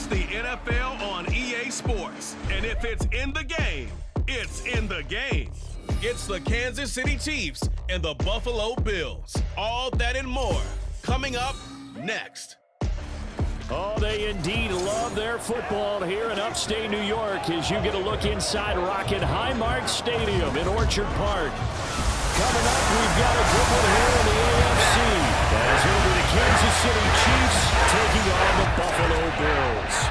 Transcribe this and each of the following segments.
It's the NFL on EA Sports. And if it's in the game, it's in the game. It's the Kansas City Chiefs and the Buffalo Bills. All that and more coming up next. Oh, they indeed love their football here in upstate New York as you get a look inside Rocket Highmark Stadium in Orchard Park. Coming up, we've got a good one here in the AFC as it'll be the Kansas City Chiefs taking on the Buffalo Bills.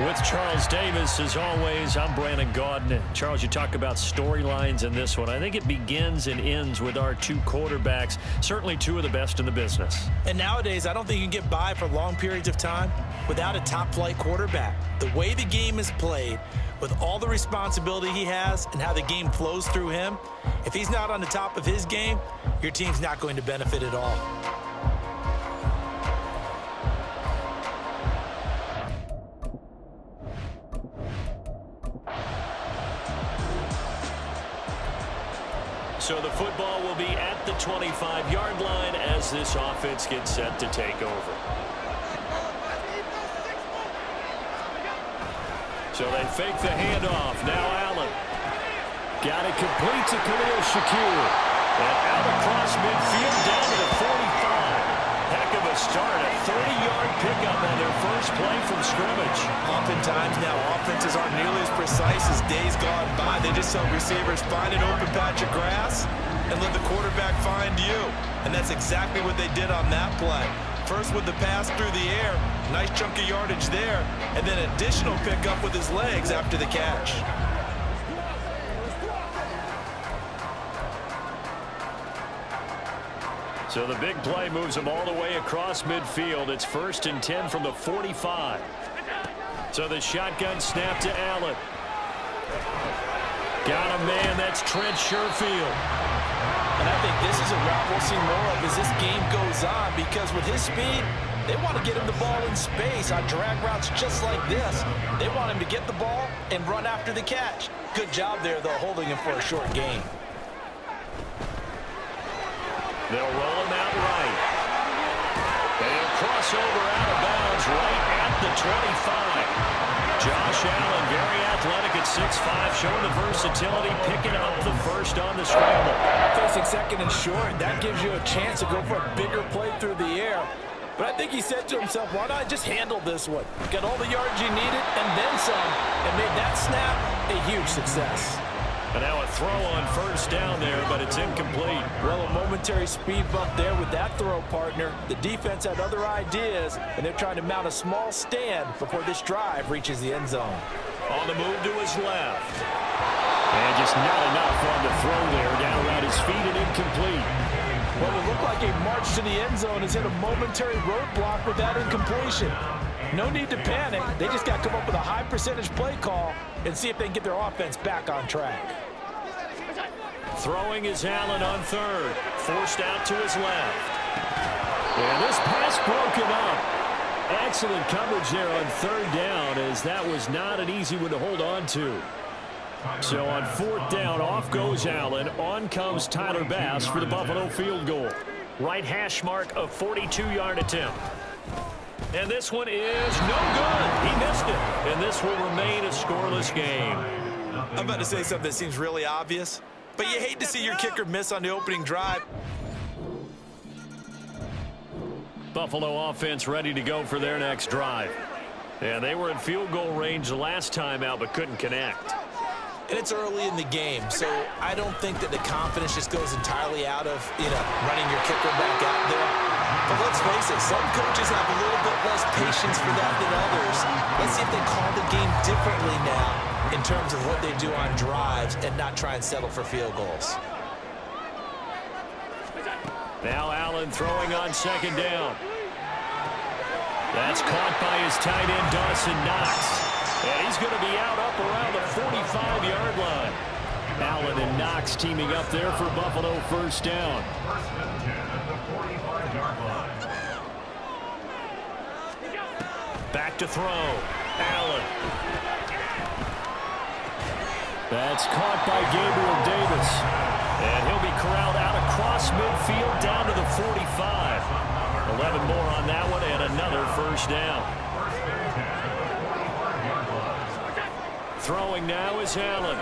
With Charles Davis, as always, I'm Brandon Gaudin. Charles, you talk about storylines in this one. I think it begins and ends with our two quarterbacks, certainly two of the best in the business. And nowadays, I don't think you can get by for long periods of time without a top-flight quarterback. The way the game is played, with all the responsibility he has and how the game flows through him, if he's not on the top of his game, your team's not going to benefit at all. So the football will be at the 25-yard line as this offense gets set to take over. So they fake the handoff. Now Allen. Got it complete to Khalil Shakir. And out across midfield down to the 45. Heck of a start. A 30-yard pickup on their first play from scrimmage. Oftentimes now offenses aren't nearly as precise as days gone by. They just tell receivers, find an open patch of grass and let the quarterback find you. And that's exactly what they did on that play. First with the pass through the air, nice chunk of yardage there, and then additional pickup with his legs after the catch. So the big play moves them all the way across midfield. It's 1st and 10 from the 45. So the shotgun snap to Allen. Got a man, that's Trent Sherfield. And I think this is a route we'll see more of as this game goes on, because with his speed, they want to get him the ball in space on drag routes just like this. They want him to get the ball and run after the catch. Good job there, though, holding him for a short gain. They'll roll him out right. And crossover out of bounds right at the 25. Josh Allen, very athletic at 6'5", showing the versatility, picking up the first on the scramble. Facing second and short, that gives you a chance to go for a bigger play through the air. But I think he said to himself, why not just handle this one? Got all the yards you needed and then some, and made that snap a huge success. And now a throw on first down there, but it's incomplete. Well, a momentary speed bump there with that throw, partner. The defense had other ideas, and they're trying to mount a small stand before this drive reaches the end zone. On the move to his left. And just not enough on the throw there. Down around his feet and incomplete. Well, it looked like a march to the end zone has hit a momentary roadblock with that incompletion. No need to panic. They just got to come up with a high percentage play call and see if they can get their offense back on track. Throwing is Allen on third. Forced out to his left. And this pass broken up. Excellent coverage there on third down, as that was not an easy one to hold on to. So on 4th down, off goes Allen. On comes Tyler Bass for the Buffalo field goal. Right hash mark of 42-yard attempt. And this one is no good. He missed it. And this will remain a scoreless game. I'm about to say something that seems really obvious, but you hate to see your kicker miss on the opening drive. Buffalo offense ready to go for their next drive. And they were in field goal range the last time out, but couldn't connect. And it's early in the game, so I don't think that the confidence just goes entirely out of, running your kicker back out there. But let's face it, some coaches have a little bit less patience for that than others. Let's see if they call the game differently now in terms of what they do on drives and not try and settle for field goals. Now Allen throwing on 2nd down. That's caught by his tight end, Dawson Knox. And he's going to be out up around the 45-yard line. Allen and Knox teaming up there for Buffalo 1st down. Back to throw. Allen. That's caught by Gabriel Davis. And he'll be corralled out across midfield down to the 45. 11 and more on that one, and another first down. Throwing now is Allen.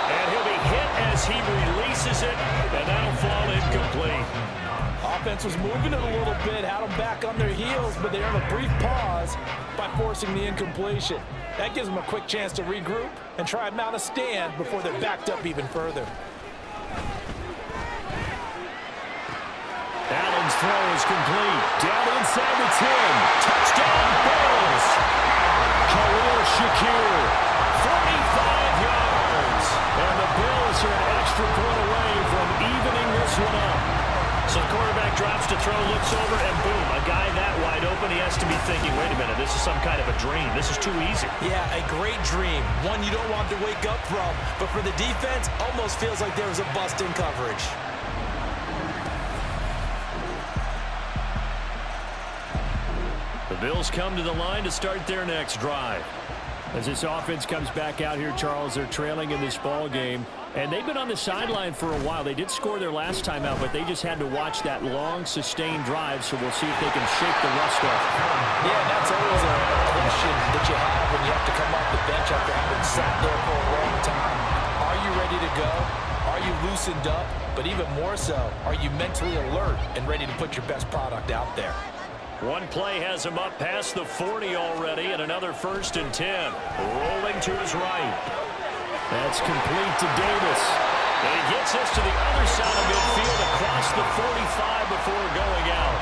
And he'll be hit as he releases it, and that'll fall incomplete. Offense was moving it a little bit, had them back on their heels, but they earned a brief pause by forcing the incompletion. That gives them a quick chance to regroup and try and mount a stand before they're backed up even further. Allen's throw is complete. Down inside the 10. Touchdown, Bills. Khalil Shakir, 45 yards. And the Bills are an extra point away from evening this one up. So the quarterback drops to throw, looks over, and boom, a guy that wide open, he has to be thinking, wait a minute, this is some kind of a dream. This is too easy. Yeah, a great dream. One you don't want to wake up from. But for the defense, almost feels like there was a bust in coverage. The Bills come to the line to start their next drive. As this offense comes back out here, Charles, they're trailing in this ball game. And they've been on the sideline for a while. They did score their last time out, but they just had to watch that long, sustained drive, so we'll see if they can shake the rust off. Yeah, that's always a question that you have when you have to come off the bench after having sat there for a long time. Are you ready to go? Are you loosened up? But even more so, are you mentally alert and ready to put your best product out there? One play has him up past the 40 already, and another 1st and 10. Rolling to his right. That's complete to Davis. And he gets us to the other side of midfield across the 45 before going out.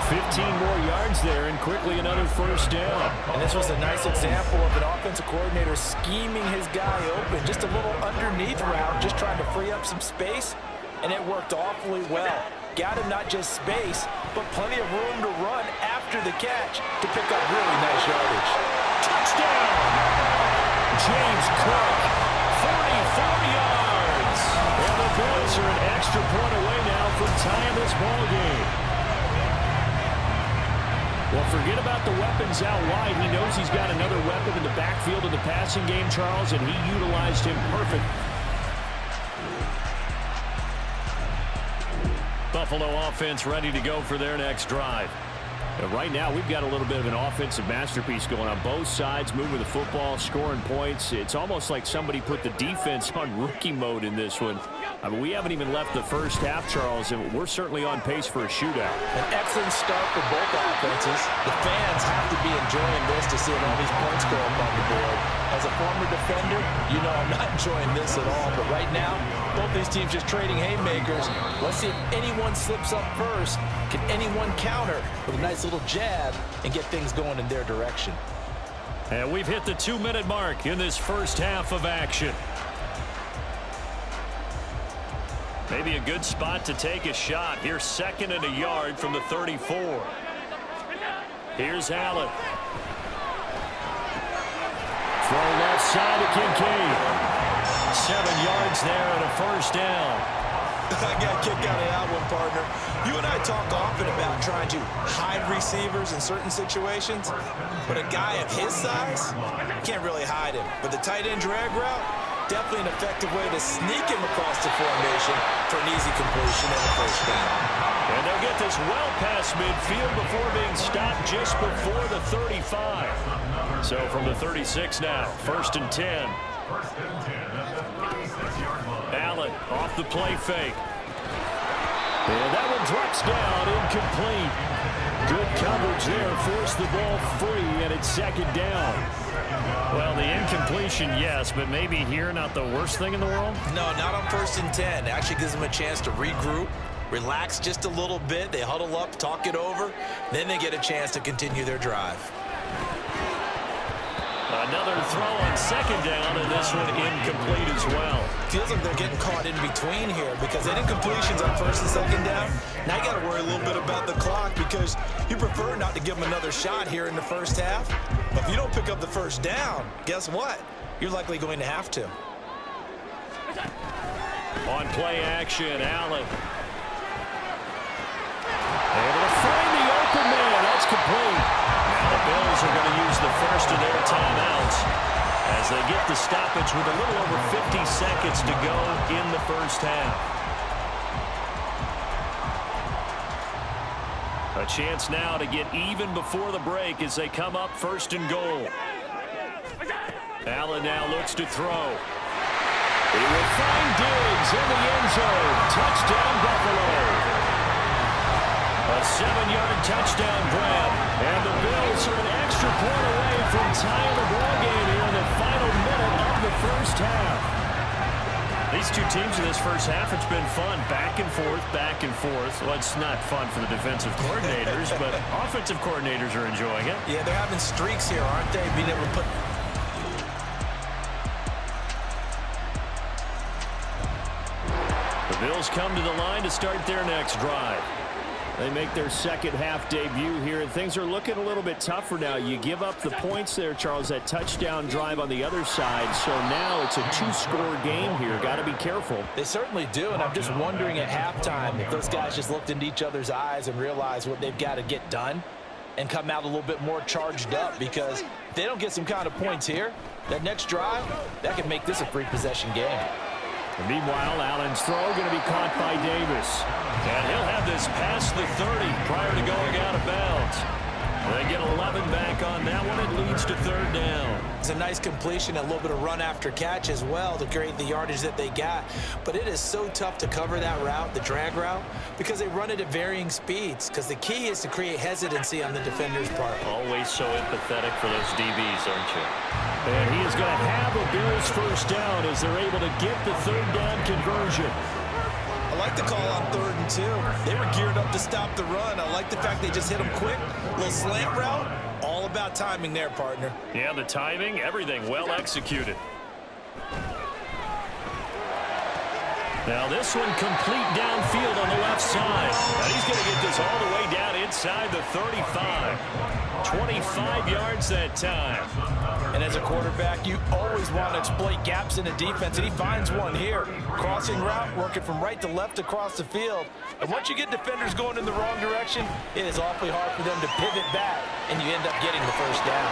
15 more yards there, and quickly another 1st down. And this was a nice example of an offensive coordinator scheming his guy open. Just a little underneath route, just trying to free up some space, and it worked awfully well. Got him not just space, but plenty of room to run after the catch to pick up really nice yardage. Touchdown! James Cook, 44 yards. And the Bills are an extra point away now from tying this ball game. Well, forget about the weapons out wide. He knows he's got another weapon in the backfield of the passing game, Charles, and he utilized him perfect. Buffalo offense ready to go for their next drive. And right now, we've got a little bit of an offensive masterpiece going on both sides, moving the football, scoring points. It's almost like somebody put the defense on rookie mode in this one. I mean, we haven't even left the first half, Charles, and we're certainly on pace for a shootout. An excellent start for both offenses. The fans have to be enjoying this to see all these points go up on the board. As a former defender, you know I'm not enjoying this at all. But right now, both these teams just trading haymakers. Let's see if anyone slips up first. Can anyone counter with a nice little jab and get things going in their direction? And we've hit the 2-minute mark in this first half of action. Maybe a good spot to take a shot. Here's 2nd and a yard from the 34. Here's Allen. Throw left side to Kincaid. 7 yards there and a 1st down. I got a kick out of that one, partner. You and I talk often about trying to hide receivers in certain situations, but a guy of his size, you can't really hide him. But the tight end drag route, definitely an effective way to sneak him across the formation for an easy completion and a 1st down. And they'll get this well past midfield before being stopped just before the 35. So from the 36 now, 1st and 10. Allen off the play fake. And that one drops down, incomplete. Good coverage there, forced the ball free, and it's 2nd down. Well, the incompletion, yes, but maybe here not the worst thing in the world? No, not on 1st and 10. It actually gives them a chance to regroup, relax just a little bit. They huddle up, talk it over, then they get a chance to continue their drive. Another throw on 2nd down, and this one incomplete as well. Feels like they're getting caught in between here because they did incompletions on 1st and 2nd down. Now you got to worry a little bit about the clock because you prefer not to give them another shot here in the first half. But if you don't pick up the 1st down, guess what? You're likely going to have to. On play action, Allen. Able to find the open man. That's complete. The Bills are going to use the first of their timeouts as they get the stoppage with a little over 50 seconds to go in the first half. A chance now to get even before the break as they come up 1st and goal. Allen now looks to throw. He will find Diggs in the end zone. Touchdown, Buffalo. A 7-yard touchdown grab. And the Bills are an extra point away from tying the ball game here in the final minute of the first half. These two teams in this first half, it's been fun. Back and forth, back and forth. Well, it's not fun for the defensive coordinators, but offensive coordinators are enjoying it. Yeah, they're having streaks here, aren't they? Being able to put... The Bills come to the line to start their next drive. They make their second half debut here, and things are looking a little bit tougher now. You give up the points there, Charles, that touchdown drive on the other side. So now it's a 2-score game here. Got to be careful. They certainly do, and I'm just wondering at halftime if those guys just looked into each other's eyes and realized what they've got to get done and come out a little bit more charged up, because if they don't get some kind of points here, that next drive, that could make this a 3-possession game. And meanwhile, Allen's throw going to be caught by Davis. And he'll have this past the 30 prior to going out of bounds. They get 11 back on that one. It leads to 3rd down. It's a nice completion, a little bit of run after catch as well to create the yardage that they got. But it is so tough to cover that route, the drag route, because they run it at varying speeds. Because the key is to create hesitancy on the defender's part. Always so empathetic for those DBs, aren't you? And he is going to have a Bills first down as they're able to get the 3rd down conversion. I like the call on 3rd and 2. They were geared up to stop the run. I like the fact they just hit them quick. Little slant route. All about timing there, partner. Yeah, the timing, everything well executed. Now this one complete downfield on the left side. And he's going to get this all the way down inside the 35. 25 yards that time. And as a quarterback, you always want to exploit gaps in the defense, and he finds one here. Crossing route, working from right to left across the field. And once you get defenders going in the wrong direction, it is awfully hard for them to pivot back, and you end up getting the first down.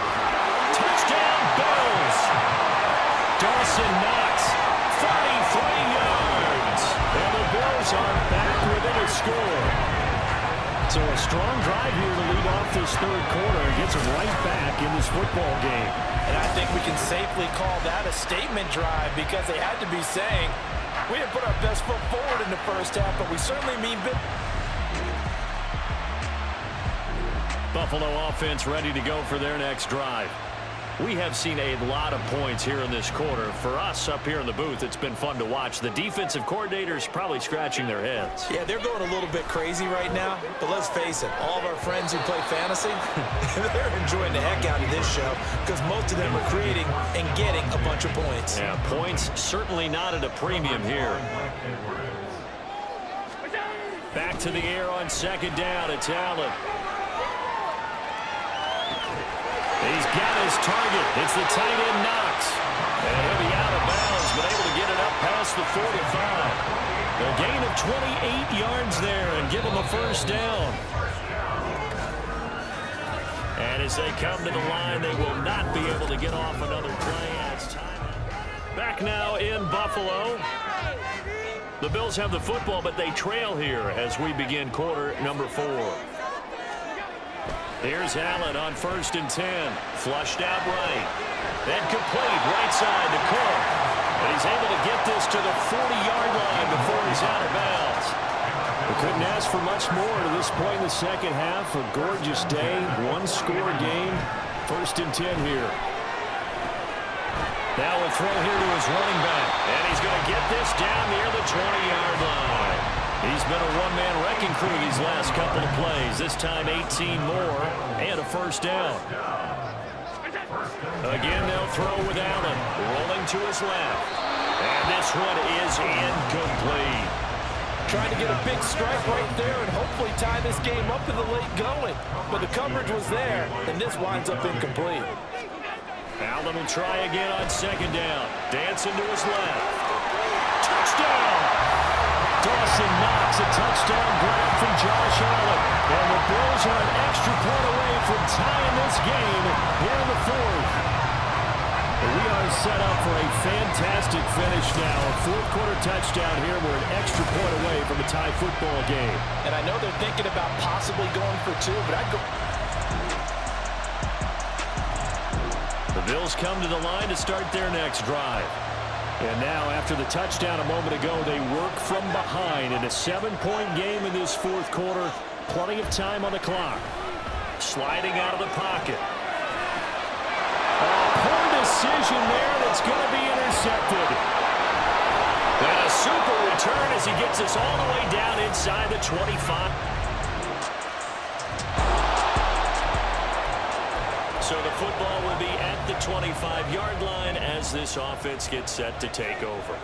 Touchdown, Bills! Dawson Knox, 43 yards. And the Bills are back within a score. So a strong drive here to lead off this 3rd quarter and gets them right back in this football game. And I think we can safely call that a statement drive, because they had to be saying, we didn't put our best foot forward in the first half, but we certainly mean bit. Buffalo offense ready to go for their next drive. We have seen a lot of points here in this quarter. For us up here in the booth, it's been fun to watch. The defensive coordinators probably scratching their heads. Yeah, they're going a little bit crazy right now, but let's face it, all of our friends who play fantasy, they're enjoying the heck out of this show, because most of them are creating and getting a bunch of points. Yeah, points certainly not at a premium here. Back to the air on 2nd down. It's Allen. He's got his target. It's the tight end, Knox. And he'll be out of bounds, but able to get it up past the 45. A gain of 28 yards there and give him a first down. And as they come to the line, they will not be able to get off another play. It's time. Back now in Buffalo. The Bills have the football, but they trail here as we begin quarter number 4. Here's Allen on 1st and 10. Flushed out right. Then complete right side to Cook. And he's able to get this to the 40-yard line before he's out of bounds. We couldn't ask for much more to this point in the second half. A gorgeous day, 1-score game. 1st and 10 here. Now a throw here to his running back. And he's going to get this down near the 20-yard line. He's been a one-man wrecking crew these last couple of plays. This time 18 more and a first down. Again, they'll throw with Allen. Rolling to his left. And this one is incomplete. Trying to get a big strike right there and hopefully tie this game up in the late going. But the coverage was there, and this winds up incomplete. Allen will try again on 2nd down. Dancing to his left. Touchdown! Dawson Knox, a touchdown grab from Josh Allen. And the Bills are an extra point away from tying this game here in the 4th. We are set up for a fantastic finish now. A fourth-quarter touchdown here. We're an extra point away from a tie football game. And I know they're thinking about possibly going for two, but I'd go. The Bills come to the line to start their next drive. And now, after the touchdown a moment ago, they work from behind in a 7-point game in this fourth quarter. Plenty of time on the clock. Sliding out of the pocket. Poor decision there that's going to be intercepted. And a super return as he gets us all the way down inside the 25. So the football will be at the 25-yard line as this offense gets set to take over.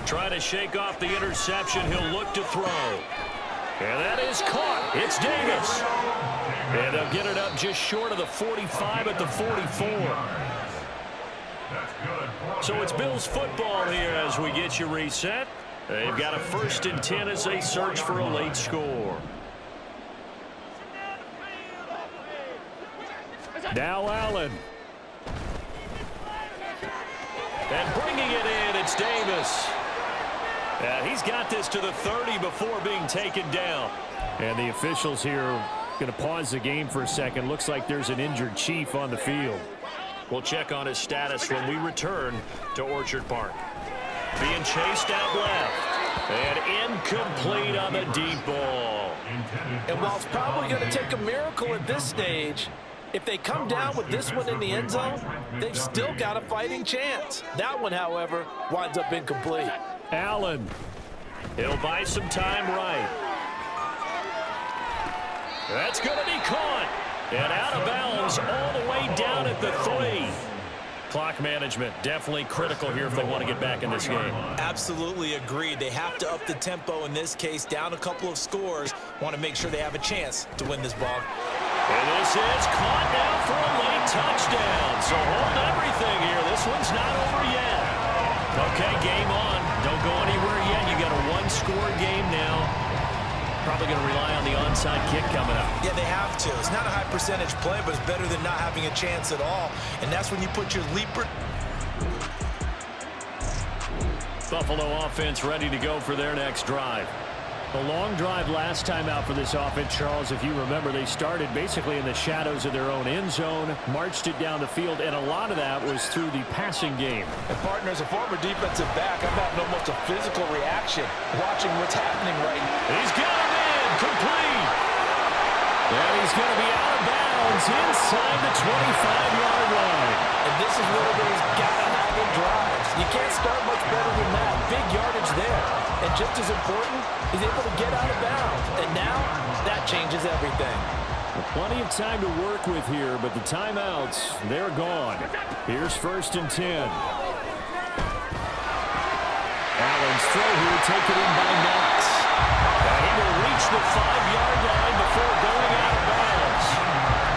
Trying to shake off the interception. He'll look to throw. And that is caught. It's Davis. And they'll get it up just short of the 45 at the 44. So it's Bills football here as we get you reset. They've got a 1st and 10 as they search for a late score. Now Allen. And bringing it in, it's Davis. He's got this to the 30 before being taken down. And the officials here going to pause the game for a second. Looks like there's an injured Chief on the field. We'll check on his status when we return to Orchard Park. Being chased out left. And incomplete on the deep ball. And while it's probably going to take a miracle at this stage, if they come down with this one in the end zone, they've still got a fighting chance. That one, however, winds up incomplete. Allen. He'll buy some time right. That's going to be caught. And out of bounds all the way down at the 3. Clock management definitely critical here if they want to get back in this game. Absolutely agreed. They have to up the tempo in this case, down a couple of scores. Want to make sure they have a chance to win this ball. And this is caught now for a late touchdown. So hold everything here. This one's not over yet. Okay, game on. Don't go anywhere yet. You got a one-score game now. Probably going to rely on the onside kick coming up. Yeah, they have to. It's not a high percentage play, but it's better than not having a chance at all. And that's when you put your leaper. Buffalo offense ready to go for their next drive. The long drive last time out for this offense, Charles, if you remember, they started basically in the shadows of their own end zone, marched it down the field, and a lot of that was through the passing game. And partner, as a former defensive back, I'm having almost a physical reaction watching what's happening right now. He's got him in, complete. And he's going to be out of bounds inside the 25-yard line. And this is one of those gotta-have-it drives. You can't start much better than that. Big yardage there. And just as important, he's able to get out of bounds. And now, that changes everything. Well, plenty of time to work with here, but the timeouts, they're gone. Here's 1st and 10. Allen's throw here, taken in by Knox. And he will reach the 5-yard line before going out of bounds.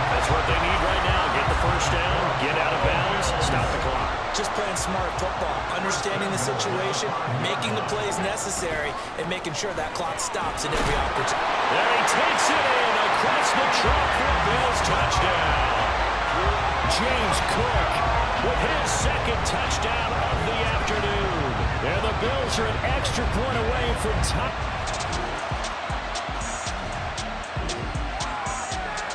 That's what they need right now. Get the first down, get out of bounds, stop the clock. Just playing smart football, understanding the situation, making the plays necessary, and making sure that clock stops at every opportunity. There he takes it in across the truck for a Bills touchdown. James Cook with his 2nd touchdown of the afternoon. And the Bills are an extra point away from top.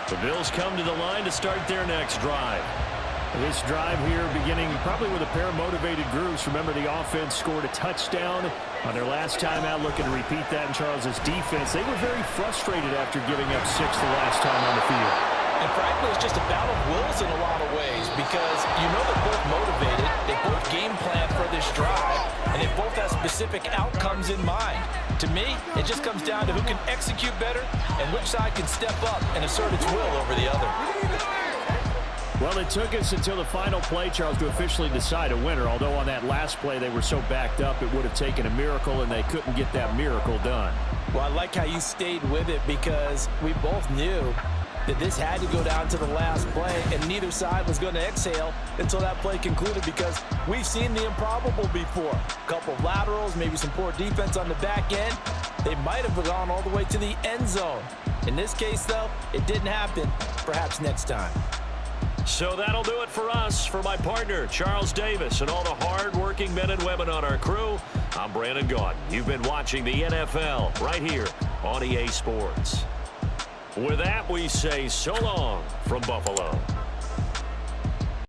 The Bills come to the line to start their next drive. This drive here beginning probably with a pair of motivated groups. Remember, the offense scored a touchdown on their last time out, looking to repeat that in Charles's defense. They were very frustrated after giving up 6 the last time on the field. And frankly, it's just a battle of wills in a lot of ways because you know they're both motivated, they both game plan for this drive, and they both have specific outcomes in mind. To me, it just comes down to who can execute better and which side can step up and assert its will over the other. Well, it took us until the final play, Charles, to officially decide a winner, although on that last play they were so backed up it would have taken a miracle, and they couldn't get that miracle done. Well, I like how you stayed with it because we both knew that this had to go down to the last play, and neither side was going to exhale until that play concluded because we've seen the improbable before. A couple of laterals, maybe some poor defense on the back end. They might have gone all the way to the end zone. In this case, though, it didn't happen. Perhaps next time. So that'll do it for us. For my partner, Charles Davis, and all the hard-working men and women on our crew, I'm Brandon Gaudin. You've been watching the NFL right here on EA Sports. With that, we say so long from Buffalo.